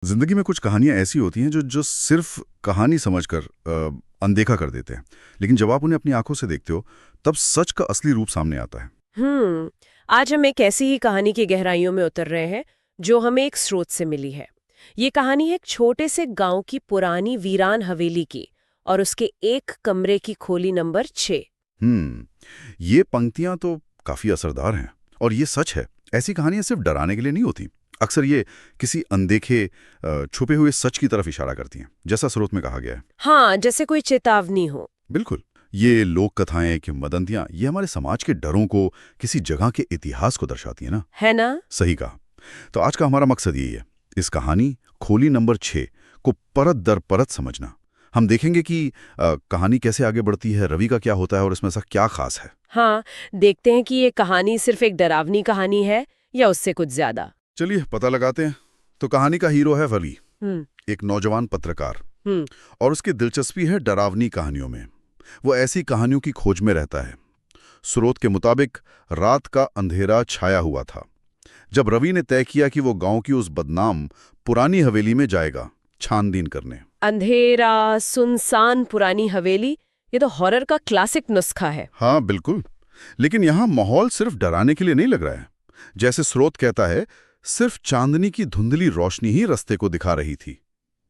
जिंदगी में कुछ कहानियां ऐसी होती हैं जो सिर्फ कहानी समझकर अनदेखा कर देते हैं। लेकिन जब आप उन्हें अपनी आंखों से देखते हो तब सच का असली रूप सामने आता है। हम्म। आज हम एक ऐसी ही कहानी की गहराइयों में उतर रहे हैं जो हमें एक स्रोत से मिली है। ये कहानी है एक छोटे से गांव की पुरानी वीरान हवेली की और उसके एक कमरे की खोली नंबर 6। हम्म ये पंक्तियां तो काफी असरदार हैं। और ये सच है, ऐसी कहानियां सिर्फ डराने के लिए नहीं होती। अक्सर ये किसी अनदेखे छुपे हुए सच की तरफ इशारा करती हैं, जैसा स्रोत में कहा गया है। हाँ, जैसे कोई चेतावनी हो। बिल्कुल। ये लोक कथाएं, किंवदंतियां, ये हमारे समाज के डरों को, किसी जगह के इतिहास को दर्शाती है ना। है ना। सही कहा। तो आज का हमारा मकसद यही है, इस कहानी खोली नंबर 6 को परत दर परत समझना। हम देखेंगे कि कहानी कैसे आगे बढ़ती है, रवि का क्या होता है और इसमें ऐसा क्या खास है। हाँ, देखते हैं कि ये कहानी सिर्फ एक डरावनी कहानी है या उससे कुछ ज्यादा। चलिए पता लगाते हैं। तो कहानी का हीरो है वली, हम्म। एक नौजवान पत्रकार। हम्म। और उसकी दिलचस्पी है डरावनी कहानियों में। वो ऐसी कहानियों की खोज में रहता है। स्रोत के मुताबिक रात का अंधेरा छाया हुआ था जब रवि ने तय किया कि वो गांव की उस बदनाम पुरानी हवेली में जाएगा छानबीन करने। अंधेरा, सुनसान पुरानी हवेली, ये तो हॉरर का क्लासिक नुस्खा है। हाँ बिल्कुल। लेकिन यहाँ माहौल सिर्फ डराने के लिए नहीं लग रहा है। जैसे स्रोत कहता है, सिर्फ चांदनी की धुंधली रोशनी ही रास्ते को दिखा रही थी।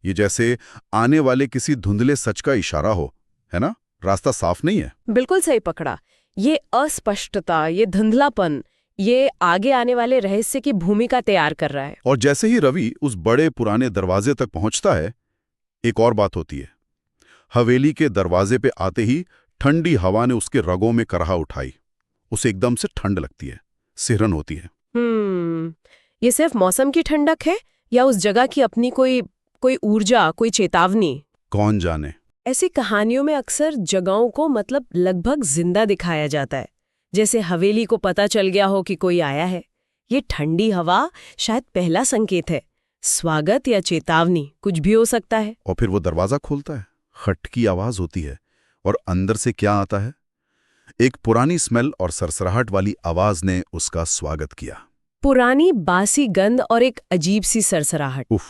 ये जैसे आने वाले किसी धुंधले सच का इशारा हो, है ना। रास्ता साफ नहीं है। बिल्कुल सही पकड़ा। ये अस्पष्टता, ये धुंधलापन, ये आगे आने वाले रहस्य की भूमिका तैयार कर रहा है। और जैसे ही रवि उस बड़े पुराने दरवाजे तक पहुंचता है, एक और बात होती है। हवेली के दरवाजे पे आते ही ठंडी हवा ने उसके रगों में करहा उठाई। उसे एकदम से ठंड लगती है, सिहरन होती है। ये सिर्फ मौसम की ठंडक है या उस जगह की अपनी कोई कोई ऊर्जा, कोई चेतावनी? कौन जाने। ऐसी कहानियों में अक्सर जगहों को मतलब लगभग जिंदा दिखाया जाता है, जैसे हवेली को पता चल गया हो कि कोई आया है। ये ठंडी हवा शायद पहला संकेत है, स्वागत या चेतावनी, कुछ भी हो सकता है। और फिर वो दरवाजा खोलता है, खट की आवाज होती है और अंदर से क्या आता है? एक पुरानी स्मेल और सरसराहट वाली आवाज ने उसका स्वागत किया। पुरानी बासी गंध और एक अजीब सी सरसराहट। उफ,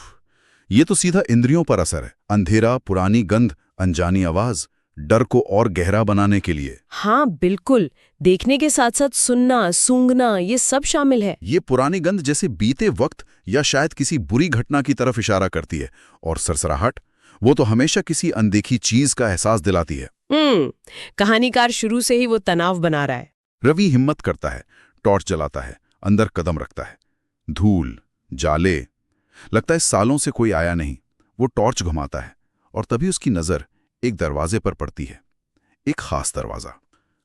ये तो सीधा इंद्रियों पर असर है। अंधेरा, पुरानी गंध, अनजानी आवाज, डर को और गहरा बनाने के लिए। हाँ बिल्कुल, देखने के साथ साथ सुनना, सूंघना, ये सब शामिल है। ये पुरानी गंध जैसे बीते वक्त या शायद किसी बुरी घटना की तरफ इशारा करती है। और सरसराहट, वो तो हमेशा किसी अनदेखी चीज का एहसास दिलाती है। कहानीकार शुरू से ही वो तनाव बना रहा है। रवि हिम्मत करता है, टॉर्च जलाता है, अंदर कदम रखता है। धूल, जाले, लगता है सालों से कोई आया नहीं। वो टॉर्च घुमाता है और तभी उसकी नजर एक दरवाजे पर पड़ती है। एक खास दरवाजा।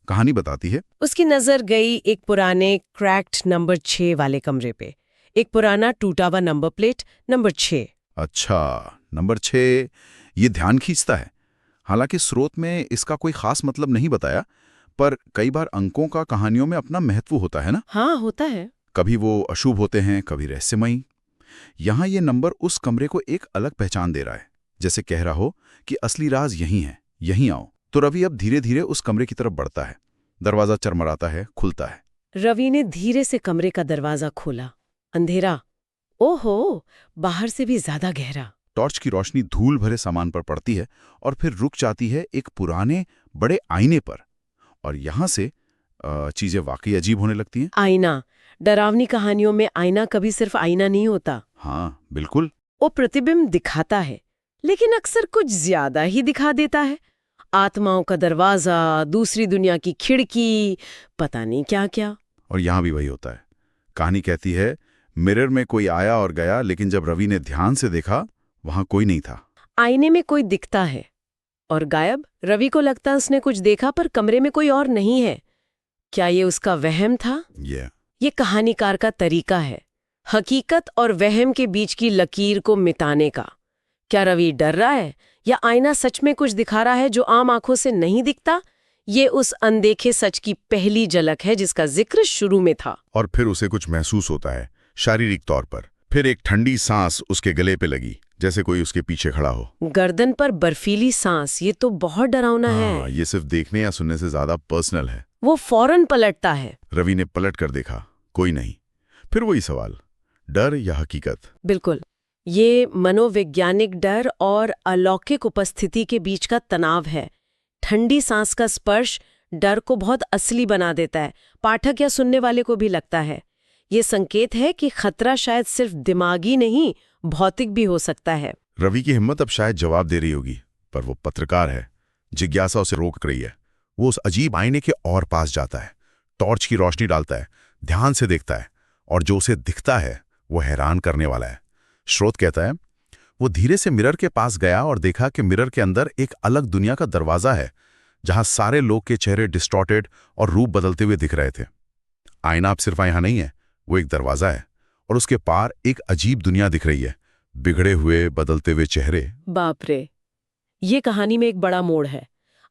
कहानी बताती है, उसकी नजर गई एक पुराने क्रैक्ड नंबर 6 वाले कमरे पे। एक पुराना टूटा हुआ नंबर प्लेट, नंबर 6। अच्छा, नंबर 6। ये ध्यान खींचता है। हालांकि स्रोत में इसका कोई खास मतलब नहीं बताया, पर कई बार अंकों का कहानियों में अपना महत्व होता है ना। हाँ, होता है। कभी वो अशुभ होते हैं, कभी रहस्यमयी। यहाँ ये नंबर उस कमरे को एक अलग पहचान दे रहा है, जैसे कह रहा हो कि असली राज यहीं है, यहीं आओ। तो रवि अब धीरे धीरे उस कमरे की तरफ बढ़ता है। दरवाजा चरमराता है, खुलता है। रवि ने धीरे से कमरे का दरवाजा खोला। अंधेरा, ओहो, बाहर से भी ज्यादा गहरा। टॉर्च की रोशनी धूल भरे सामान पर पड़ती है और फिर रुक जाती है एक पुराने बड़े आईने पर। और यहाँ से चीजें वाकई अजीब होने लगती हैं। आईना। डरावनी कहानियों में आईना कभी सिर्फ आईना नहीं होता। हाँ बिल्कुल। वो प्रतिबिंब दिखाता है, लेकिन अक्सर कुछ ज्यादा ही दिखा देता है। आत्माओं का दरवाजा, दूसरी दुनिया की खिड़की, पता नहीं क्या क्या। और यहाँ भी वही होता है। कहानी कहती है, मिरर में कोई आया और गया, लेकिन जब रवि ने ध्यान से देखा, वहां कोई नहीं था। आईने में कोई दिखता है और गायब। रवि को लगता है उसने कुछ देखा, पर कमरे में कोई और नहीं है। क्या ये उसका वहम था? ये कहानीकार का तरीका है, हकीकत और वहम के बीच की लकीर को मिटाने का। क्या रवि डर रहा है या आईना सच में कुछ दिखा रहा है जो आम आंखों से नहीं दिखता? ये उस अनदेखे सच की पहली झलक है जिसका जिक्र शुरू में था। और फिर उसे कुछ महसूस होता है शारीरिक तौर पर। फिर एक ठंडी सांस उसके गले पे लगी, जैसे कोई उसके पीछे खड़ा हो। गर्दन पर बर्फीली सांस, ये तो बहुत डरावना है। ये सिर्फ देखने या सुनने से ज्यादा पर्सनल है। वो फौरन पलटता है। रवि ने पलट कर देखा, कोई नहीं। फिर वही सवाल, डर या हकीकत? बिल्कुल। ये मनोवैज्ञानिक डर और अलौकिक उपस्थिति के बीच का तनाव है। ठंडी सांस का स्पर्श डर को बहुत असली बना देता है, पाठक या सुनने वाले को भी लगता है। ये संकेत है कि खतरा शायद सिर्फ दिमागी नहीं, भौतिक भी हो सकता है। रवि की हिम्मत अब शायद जवाब दे रही होगी, पर वो पत्रकार है, जिज्ञासा उसे रोक रही है। वो उस अजीब आईने के और पास जाता है, टॉर्च की रोशनी डालता है, ध्यान से देखता है, और जो उसे दिखता है वो हैरान करने वाला है। स्रोत कहता है, वो धीरे से मिरर के पास गया और देखा कि मिरर के अंदर एक अलग दुनिया का दरवाजा है, जहां सारे लोग के चेहरे डिस्टॉर्टेड और रूप बदलते हुए दिख रहे थे। आईना अब सिर्फ यहाँ नहीं है, वो एक दरवाजा है, और उसके पार एक अजीब दुनिया दिख रही है, बिगड़े हुए बदलते हुए चेहरे। बाप रे, ये कहानी में एक बड़ा मोड़ है।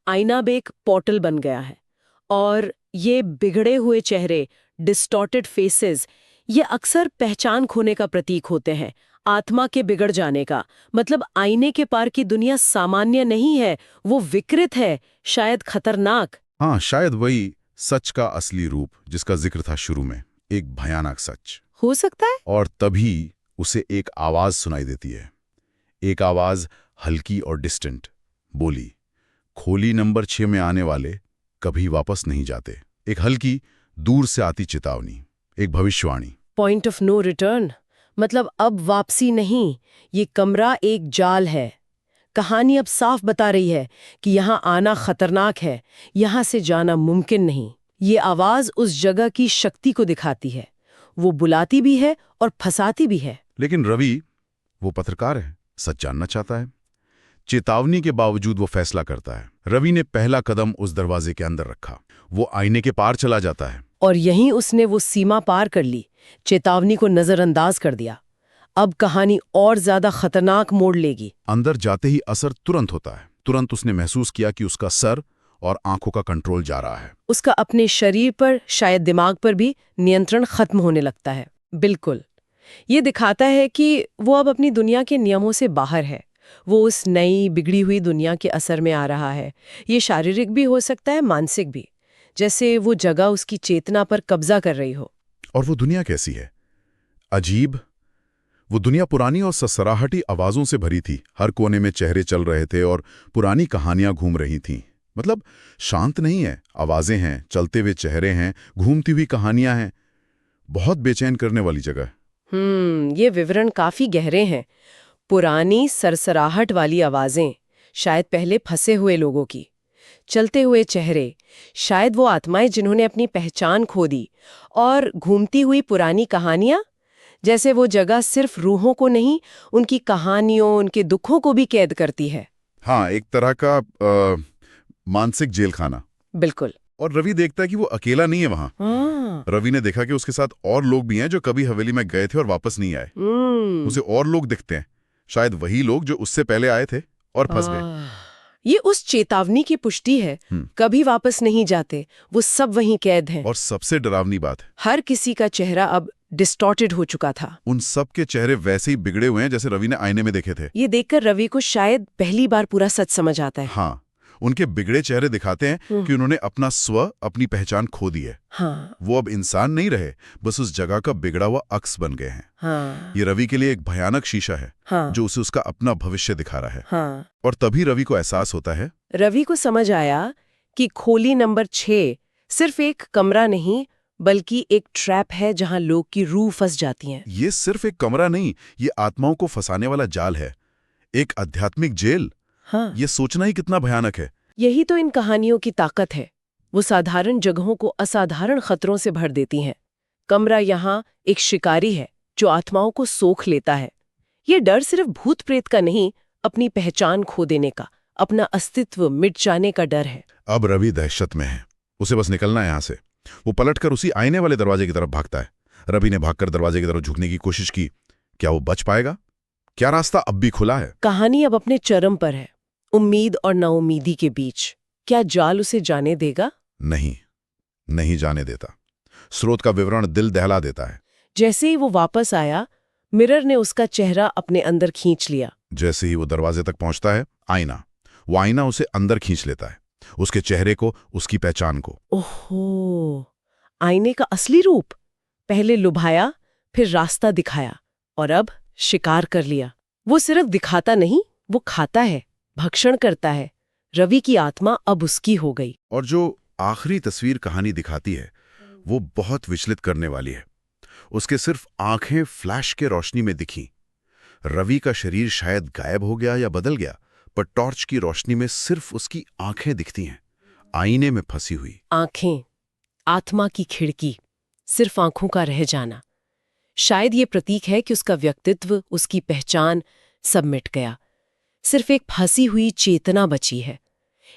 आईना अब एक पोर्टल बन गया है, और ये बिगड़े हुए चेहरे, डिस्टॉर्टेड फेसेस, ये अक्सर पहचान खोने का प्रतीक होते हैं, आत्मा के बिगड़ जाने का। मतलब आईने के पार की दुनिया सामान्य नहीं है, वो विकृत है, शायद खतरनाक। हाँ, शायद वही सच का असली रूप जिसका जिक्र था शुरू में, एक भयानक सच हो सकता है। और तभी उसे एक आवाज सुनाई देती है। एक आवाज हल्की और डिस्टेंट बोली, खोली नंबर 6 में आने वाले कभी वापस नहीं जाते। एक हल्की, दूर से आती चेतावनी, एक भविष्यवाणी। पॉइंट ऑफ नो रिटर्न, मतलब अब वापसी नहीं, ये कमरा एक जाल है। कहानी अब साफ बता रही है कि यहाँ आना खतरनाक है, यहाँ से जाना मुमकिन नहीं। ये आवाज उस जगह की शक्ति को दिखाती है, वो बुलाती भी है और फंसाती भी है। लेकिन रवि, वो पत्रकार है, सच जानना चाहता है। चेतावनी के बावजूद वो फैसला करता है। रवि ने पहला कदम उस दरवाजे के अंदर रखा, वो आईने के पार चला जाता है। और यहीं उसने वो सीमा पार कर ली, चेतावनी को नजरअंदाज कर दिया। अब कहानी और ज्यादा खतरनाक मोड़ लेगी। अंदर जाते ही असर तुरंत होता है। तुरंत उसने महसूस किया कि उसका सर और आंखों का कंट्रोल जा रहा है। उसका अपने शरीर पर, शायद दिमाग पर भी नियंत्रण खत्म होने लगता है। बिल्कुल, ये दिखाता है कि वो अब अपनी दुनिया के नियमों से बाहर है। वो उस नई बिगड़ी हुई दुनिया के असर में आ रहा है। ये शारीरिक भी हो सकता है, मानसिक भी, जैसे वो जगह उसकी चेतना पर कब्जा कर रही हो। और वो दुनिया कैसी है? अजीब। वो दुनिया पुरानी और ससराहटी आवाजों से भरी थी। हर कोने में चेहरे चल रहे थे और पुरानी कहानियां घूम रही थीं। मतलब शांत नहीं है, आवाजें हैं, चलते हुए चेहरे हैं, घूमती हुई कहानियां हैं। बहुत बेचैन करने वाली जगह। ये विवरण काफी गहरे हैं। पुरानी सरसराहट वाली आवाजें, शायद पहले फंसे हुए लोगों की। चलते हुए चेहरे, शायद वो आत्माएं जिन्होंने अपनी पहचान खो दी। और घूमती हुई पुरानी कहानियां, जैसे वो जगह सिर्फ रूहों को नहीं, उनकी कहानियों, उनके दुखों को भी कैद करती है। हाँ, एक तरह का मानसिक जेल खाना। बिल्कुल। और रवि देखता है कि वो अकेला नहीं है वहां। रवि ने देखा कि उसके साथ और लोग भी हैं जो कभी हवेली में गए थे और वापस नहीं आए। उसे और लोग दिखते हैं, शायद वही लोग जो उससे पहले आए थे और फंस गए। ये उस चेतावनी की पुष्टि है, कभी वापस नहीं जाते, वो सब वहीं कैद हैं। और सबसे डरावनी बात है, हर किसी का चेहरा अब डिस्टॉर्टेड हो चुका था। उन सब के चेहरे वैसे ही बिगड़े हुए हैं जैसे रवि ने आईने में देखे थे। ये देखकर रवि को शायद पहली बार पूरा सच समझ आता है। हाँ, उनके बिगड़े चेहरे दिखाते हैं कि उन्होंने अपना स्व, अपनी पहचान खो दी है। हाँ। वो अब इंसान नहीं रहे, बस उस जगह का बिगड़ा हुआ अक्स बन गए हैं। हाँ। ये रवि के लिए एक भयानक शीशा है। हाँ। जो उसे उसका अपना भविष्य दिखा रहा है। हाँ। और तभी रवि को एहसास होता है, रवि को समझ आया कि खोली नंबर 6 सिर्फ एक कमरा नहीं, बल्कि एक ट्रैप है जहां लोग की रूह फंस जाती है। ये सिर्फ एक कमरा नहीं, ये आत्माओं को फंसाने वाला जाल है, एक आध्यात्मिक जेल। हाँ। ये सोचना ही कितना भयानक है। यही तो इन कहानियों की ताकत है। वो साधारण जगहों को असाधारण खतरों से भर देती हैं। कमरा यहाँ एक शिकारी है जो आत्माओं को सोख लेता है। ये डर सिर्फ भूत प्रेत का नहीं, अपनी पहचान खो देने का, अपना अस्तित्व मिट जाने का डर है। अब रवि दहशत में है, उसे बस निकलना है यहाँ से। वो पलटकर उसी आईने वाले दरवाजे की तरफ भागता है। रवि ने भागकर दरवाजे की तरफ झुकने की कोशिश की। क्या वो बच पाएगा? क्या रास्ता अब भी खुला है? कहानी अब अपने चरम पर है, उम्मीद और नाउम्मीदी के बीच। क्या जाल उसे जाने देगा? नहीं, नहीं जाने देता। स्रोत का विवरण दिल दहला देता है। जैसे ही वो वापस आया, मिरर ने उसका चेहरा अपने अंदर खींच लिया। जैसे ही वो दरवाजे तक पहुंचता है, वो आईना उसे अंदर खींच लेता है, उसके चेहरे को, उसकी पहचान को। ओहो, आईने का असली रूप। पहले लुभाया, फिर रास्ता दिखाया, और अब शिकार कर लिया। वो सिर्फ दिखाता नहीं, वो खाता है, भक्षण करता है। रवि की आत्मा अब उसकी हो गई। और जो आखिरी तस्वीर कहानी दिखाती है वो बहुत विचलित करने वाली है। उसके सिर्फ आंखें फ्लैश के रोशनी में दिखीं। रवि का शरीर शायद गायब हो गया या बदल गया, पर टॉर्च की रोशनी में सिर्फ उसकी आंखें दिखती हैं, आईने में फंसी हुई। आंखें, आत्मा की खिड़की, सिर्फ आंखों का रह जाना। शायद ये प्रतीक है कि उसका व्यक्तित्व, उसकी पहचान सब मिट गया। सिर्फ एक फंसी हुई चेतना बची है,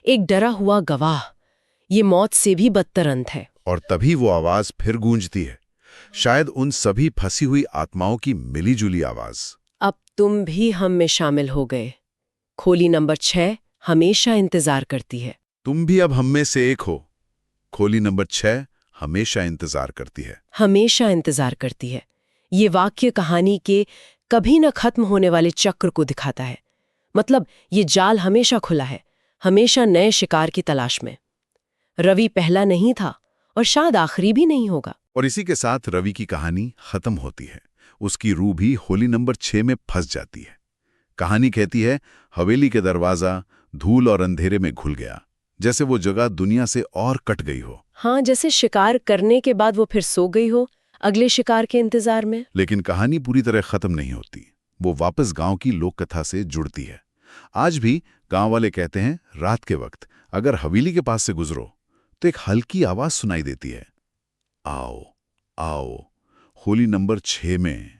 एक डरा हुआ गवाह। ये मौत से भी बदतर अंत है। और तभी वो आवाज फिर गूंजती है, शायद उन सभी फंसी हुई आत्माओं की मिलीजुली आवाज। अब तुम भी हम में शामिल हो गए। खोली नंबर 6 हमेशा इंतजार करती है। तुम भी अब हम में से एक हो। खोली नंबर 6 हमेशा इंतजार करती है। हमेशा इंतजार करती है। ये वाक्य कहानी के कभी न खत्म होने वाले चक्र को दिखाता है। मतलब ये जाल हमेशा खुला है, हमेशा नए शिकार की तलाश में। रवि पहला नहीं था और शायद आखिरी भी नहीं होगा। और इसी के साथ रवि की कहानी खत्म होती है। उसकी रूह भी होली नंबर 6 में फंस जाती है। कहानी कहती है, हवेली के दरवाजा धूल और अंधेरे में घुल गया, जैसे वो जगह दुनिया से और कट गई हो। हाँ, जैसे शिकार करने के बाद वो फिर सो गई हो, अगले शिकार के इंतजार में। लेकिन कहानी पूरी तरह खत्म नहीं होती। वो वापस गांव की लोक कथा से जुड़ती है। आज भी गांव वाले कहते हैं, रात के वक्त अगर हवेली के पास से गुजरो तो एक हल्की आवाज सुनाई देती है, आओ आओ। होली नंबर 6 में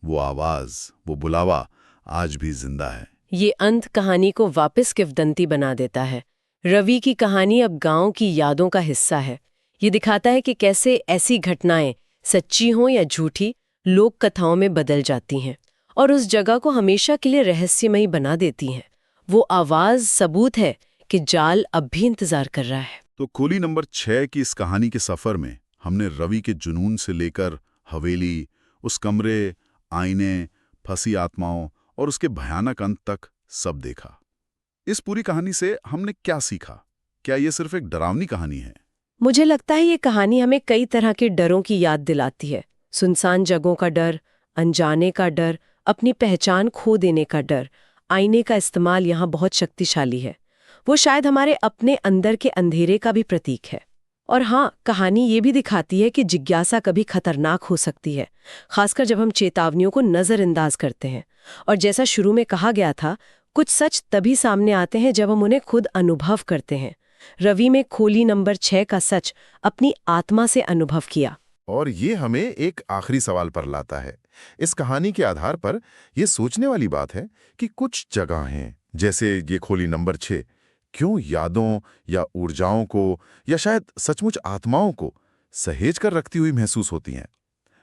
वो आवाज, वो बुलावा आज भी जिंदा है। ये अंत कहानी को वापस किंवदंती बना देता है। रवि की कहानी अब गांव की यादों का हिस्सा है। ये दिखाता है कि कैसे ऐसी घटनाएं, सच्ची हों या झूठी, लोक कथाओं में बदल जाती हैं और उस जगह को हमेशा के लिए रहस्यमयी बना देती हैं। वो आवाज सबूत है कि जाल अब भी इंतजार कर रहा है। तो खोली नंबर 6 की इस कहानी के सफर में हमने रवि के जुनून से लेकर हवेली, उस कमरे, आईने, फंसी आत्माओं और उसके भयानक अंत तक सब देखा। इस पूरी कहानी से हमने क्या सीखा? क्या ये सिर्फ एक डरावनी कहानी है? मुझे लगता है ये कहानी हमें कई तरह के डरों की याद दिलाती है। सुनसान जगहों का डर, अनजाने का डर, अपनी पहचान खो देने का डर। आईने का इस्तेमाल यहाँ बहुत शक्तिशाली है। वो शायद हमारे अपने अंदर के अंधेरे का भी प्रतीक है। और हाँ, कहानी ये भी दिखाती है कि जिज्ञासा कभी खतरनाक हो सकती है, खासकर जब हम चेतावनियों को नज़रअंदाज करते हैं। और जैसा शुरू में कहा गया था, कुछ सच तभी सामने आते हैं जब हम उन्हें खुद अनुभव करते हैं। रवि में खोली नंबर 6 का सच अपनी आत्मा से अनुभव किया। और ये हमें एक आखिरी सवाल पर लाता है। इस कहानी के आधार पर यह सोचने वाली बात है कि कुछ जगहें, जैसे ये खोली नंबर 6, क्यों यादों या ऊर्जाओं को या शायद सचमुच आत्माओं को सहेज कर रखती हुई महसूस होती हैं।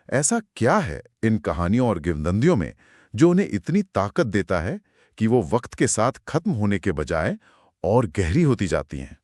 ऐसा क्या है इन कहानियों और किंवदंतियों में जो उन्हें इतनी ताकत देता है कि वो वक्त के साथ खत्म होने के बजाय और गहरी होती जाती हैं?